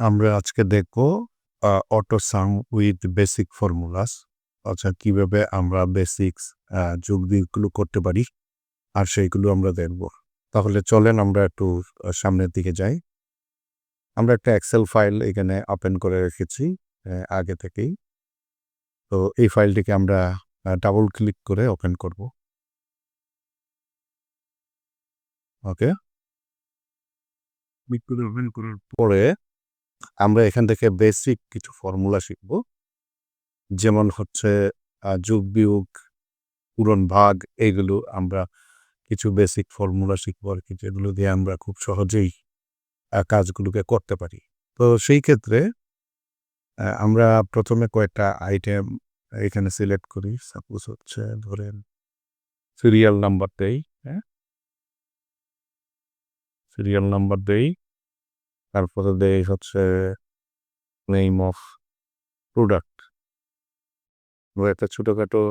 আমরা আজকে দেখব auto some with basic formulas. অর্থাৎ কিভাবে আমরা বেসিক্স যোগ বিয়োগগুলো করতে পারি আর সেইগুলো আমরা দেখব। তাহলে চলেন আমরা একটু সামনের দিকে যাই। আমরা একটা এক্সেল ফাইল এখানে ওপেন করে রেখেছি আগে থেকেই। তো এই ফাইলটিকে আমরা ডাবল ক্লিক করে ওপেন করব। ওকে, ক্লিক করে ওপেন করার পরে আমরা এখান থেকে বেসিক কিছু ফর্মুলা শিখব, যেমন হচ্ছে যোগ বিয়োগ, পূরণ, ভাগ। এইগুলো আমরা কিছু বেসিক ফর্মুলা শিখবো আর কি, যেগুলো দিয়ে আমরা খুব সহজেই কাজগুলোকে করতে পারি। তো সেই ক্ষেত্রে আমরা প্রথমে কয়েকটা আইটেম এখানে সিলেক্ট করি। সাপোজ হচ্ছে ধরেন সিরিয়াল নাম্বার দেই, হ্যাঁ, সিরিয়াল নাম্বার দেই, তারপরে দেই হচ্ছে নেম অফ প্রোডাক্ট। একটা ছোটোখাটো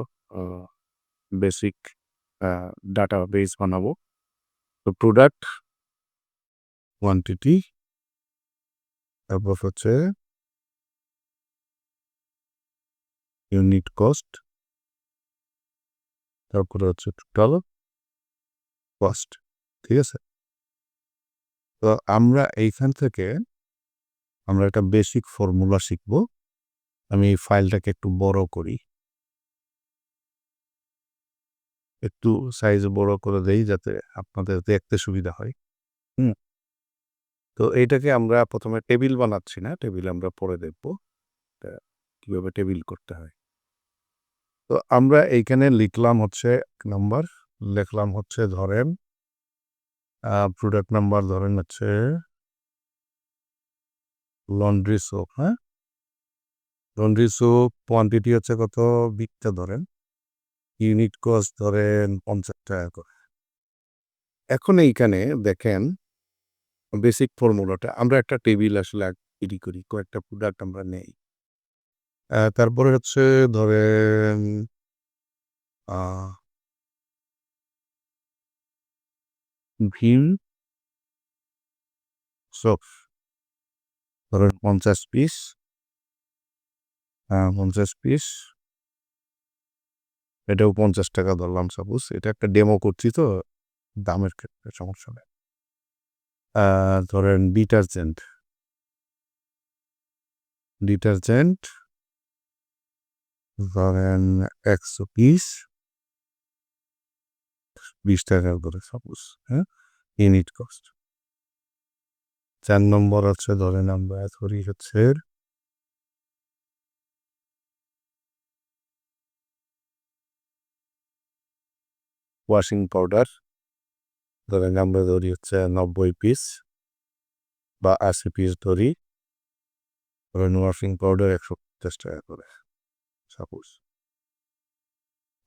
বেসিক ডাটা বেস বানাবো। তো প্রোডাক্ট, কোয়ান্টিটি, তারপর হচ্ছে ইউনিট কস্ট, তারপরে হচ্ছে টোটাল কস্ট। ঠিক আছে? তো আমরা এইখান থেকে আমরা একটা বেসিক ফর্মুলা শিখব। আমি এই ফাইলটাকে একটু বড় করি, একটু সাইজ বড় করে দেই যাতে আপনাদের দেখতে সুবিধা হয়। তো এইটাকে আমরা প্রথমে টেবিল বানাচ্ছি না, টেবিল আমরা পরে দেখব কিভাবে টেবিল করতে হয়। তো আমরা এইখানে লিখলাম হচ্ছে নাম্বার, লিখলাম হচ্ছে ধরেন প্রোডাক্ট নাম্বার, ধরেন হচ্ছে লন্ড্রি সোপ। হ্যাঁ, লন্ড্রি সোপ কোয়ান্টিটি হচ্ছে কত, 20টা ধরেন। ইউনিট কস্ট ধরেন 50 টাকা করে। এখন এইখানে দেখেন বেসিক ফর্মুলাটা আমরা একটা টেবিল আসলে তৈরি করি, কয়েকটা প্রোডাক্ট আমরা নেই। তারপরে হচ্ছে ধরেন ভীম সোপ ধরেন 50 পিস, 50 পিস, এটাও 50 টাকা ধরলাম। সাপোজ এটা একটা ডেমো করছি, তো দামের ক্ষেত্রে সমস্যা নেই। ধরেন ডিটারজেন্ট, ডিটারজেন্ট ধরেন 100 পিস, 20 টাকা করে সাপোজ। হ্যাঁ, ইউনিট কস্ট। 4 নম্বর হচ্ছে ধরেন আমরা ধরি হচ্ছে ওয়াশিং পাউডার, ধরেন আমরা ধরি হচ্ছে 90 পিস বা 80 পিস ধরি। ধরেন ওয়াশিং পাউডার 150 টাকা করে সাপোজ।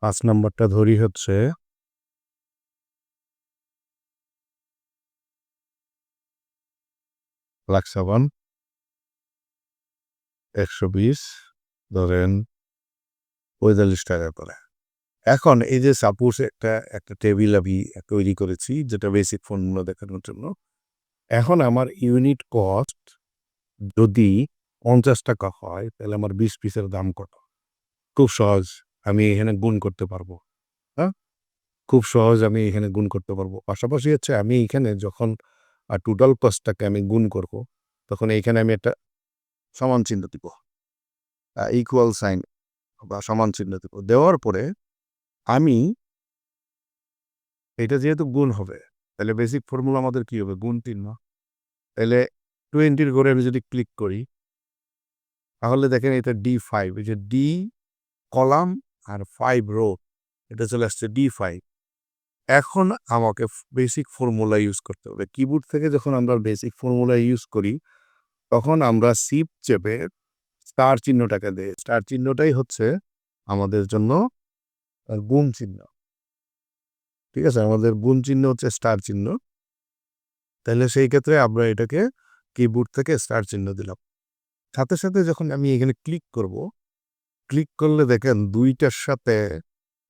5 নম্বরটা ধরি হচ্ছে লাক্স সাবান 120, ধরেন 45 টাকা করে। এখন এই যে সাপোজ একটা টেবিল আমি তৈরি করেছি, যেটা বেসিক ফর্মুলা দেখানোর জন্য। এখন আমার ইউনিট কস্ট যদি 50 টাকা হয়, তাহলে আমার 20 পিসের দাম কত? খুব সহজ, আমি এখানে গুণ করতে পারবো। হ্যাঁ, খুব সহজ, আমি এখানে গুণ করতে পারবো। পাশাপাশি হচ্ছে আমি এখানে যখন টোটাল কস্টটাকে আমি গুণ করব, তখন এইখানে আমি একটা সমান চিহ্ন দিব, ইকুয়াল সাইন বা সমান চিহ্ন দিব। দেওয়ার পরে আমি এটা যেহেতু গুণ হবে, তাহলে বেসিক ফর্মুলা আমাদের কি হবে? গুণ চিহ্ন। তাহলে 20-র ঘরে আমি যদি ক্লিক করি, তাহলে দেখেন এটা D5, এই যে ডি কলাম আর 5 রো, এটা চলে আসছে D5। এখন আমাকে বেসিক ফর্মুলা ইউজ করতে হবে। কিবোর্ড থেকে যখন আমরা বেসিক ফর্মুলা ইউজ করি, তখন আমরা শিফট চেপে স্টার চিহ্নটাকে দেই। স্টার চিহ্নটাই হচ্ছে আমাদের জন্য গুণ চিহ্ন। ঠিক আছে, আমাদের গুণ চিহ্ন হচ্ছে স্টার চিহ্ন। তাহলে সেই ক্ষেত্রে আমরা এটাকে কিবোর্ড থেকে স্টার চিহ্ন দিলাম। সাথে সাথে যখন আমি এখানে ক্লিক করব, ক্লিক করলে দেখেন দুইটার সাথে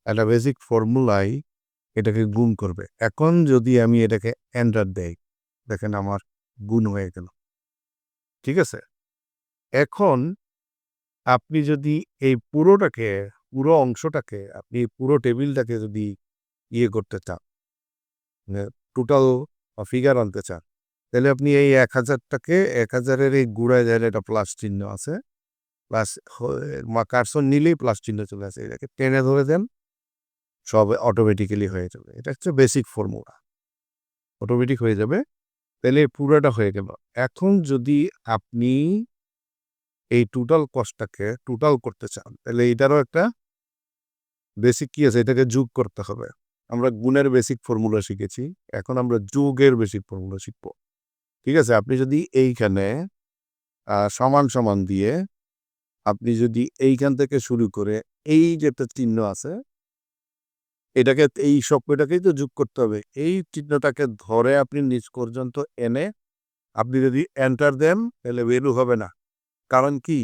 একটা বেসিক ফর্মুলাই এটাকে গুণ করবে। এখন যদি আমি এটাকে এন্টার দেই, দেখেন আমার গুণ হয়ে গেল। ঠিক আছে? এখন আপনি যদি এই পুরো অংশটাকে আপনি পুরো টেবিলটাকে যদি করতে চান, মানে টোটাল ফিগার আনতে চান, তাহলে আপনি এই ১,০০০টাকে ১,০০০-এর এই গোড়ায় দেখেন একটা প্লাস চিহ্ন আছে। প্লাস কার্সর নিলেই প্লাস চিহ্ন চলে আসে। এটাকে টেনে ধরে দেন, সব অটোমেটিক্যালি হয়ে যাবে। এটা হচ্ছে বেসিক ফর্মুলা। অটোমেটিক হয়ে যাবে। তাইলে পুরাটা হয়ে গেল। এখন যদি আপনি এই টোটাল কস্টটাকে টোটাল করতে চান, তাহলে এটারও একটা বেসিক কি আছে? এটাকে যোগ করতে হবে। আমরা গুণের বেসিক ফর্মুলা শিখেছি। এখন আমরা যোগের বেসিক ফর্মুলা শিখব। ঠিক আছে? আপনি যদি এইখানে সমান, সমান দিয়ে আপনি যদি এইখান থেকে শুরু করে এই যে একটা চিহ্ন আছে, এটাকে এই সবকটাকেই তো যোগ করতে হবে। এই চিহ্নটাকে ধরে আপনি নিচ পর্যন্ত এনে আপনি যদি এন্টার দেন, তাহলে ভ্যালু হবে না। কারণ কি?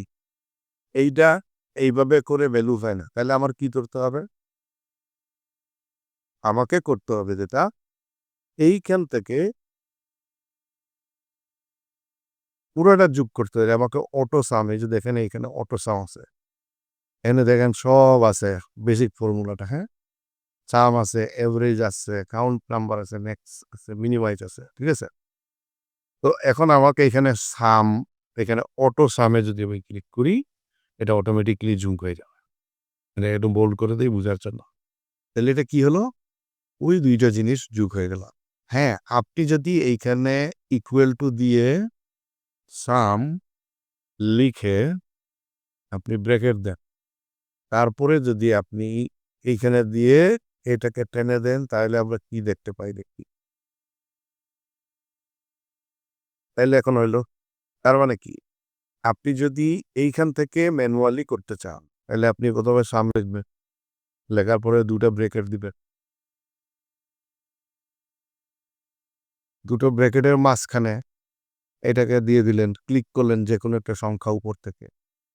এইটা এইভাবে করে ভ্যালু হয় না। তাহলে আমার কি করতে হবে? আমাকে করতে হবে যেটা, এইখান থেকে পুরোটা যোগ করতে হবে। আমাকে অটো সাম, এই যে দেখেন এইখানে অটো সাম আছে। এখানে দেখেন সব আছে বেসিক ফর্মুলাটা, হ্যাঁ? সাম আছে, এভারেজ আছে, কাউন্ট নাম্বার আছে, ম্যাক্স আছে, মিনিমাইজ আছে। ঠিক আছে? তো এখন আমাকে এখানে সাম, এখানে অটো সামে যদি আমি ক্লিক করি, এটা অটোমেটিক্যালি যোগ হয়ে যাবে। মানে একটু বোল্ড করে দেই বুঝার জন্য। তাহলে এটা কি হলো? ওই ২ টা জিনিস যোগ হয়ে গেল। হ্যাঁ, আপনি যদি এইখানে ইকুয়াল টু দিয়ে সাম লিখে আপনি ব্র্যাকেট দেন। তারপরে যদি আপনি এইখানে দিয়ে এটাকে টেনে দেন, তাহলে আমরা কি দেখতে পাই দেখি। তাইলে এখন হইল, তার মানে কি? আপনি যদি এইখান থেকে ম্যানুয়ালি করতে চান, তাহলে আপনি প্রথমে সাম লিখবেন। লেখার পরে ২ টা ব্র্যাকেট দিবেন। ২ টো ব্র্যাকেটের মাঝখানে এটাকে দিয়ে দিলেন, ক্লিক করলেন যেকোনো একটা সংখ্যা উপর থেকে।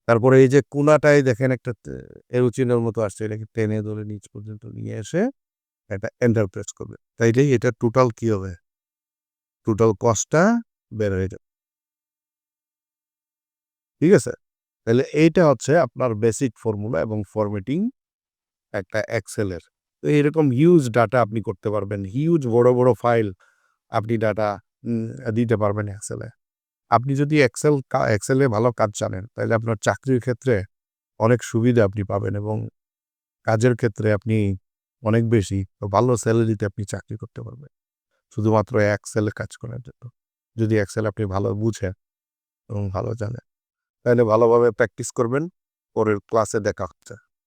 তারপরে এই যে কোণাটায় দেখেন একটা এরো চিহ্নের মতো আসছে, এটাকে টেনে ধরে নিচ পর্যন্ত নিয়ে এসে একটা এন্টার প্রেস করবেন। তাইলেই এটা টোটাল কি হবে? টোটাল কস্টটা বের হয়ে যাবে। ঠিক আছে? তাহলে এইটা হচ্ছে আপনার বেসিক ফর্মুলা এবং ফরম্যাটিং একটা এক্সেলের। তো এরকম হিউজ ডাটা আপনি করতে পারবেন। হিউজ বড়, বড় ফাইল আপনি ডাটা দিতে পারবেন এক্সেলে। আপনি যদি এক্সেলে ভালো কাজ জানেন, তাহলে আপনার চাকরির ক্ষেত্রে অনেক সুবিধা আপনি পাবেন এবং কাজের ক্ষেত্রে আপনি অনেক বেশি ভালো স্যালারিতে আপনি চাকরি করতে পারবেন। শুধুমাত্র এক্সেলে কাজ করার জন্য। যদি এক্সেল আপনি ভালো বুঝেন এবং ভালো জানেন, তাহলে ভালোভাবে প্র্যাকটিস করবেন। পরের ক্লাসে দেখা হচ্ছে।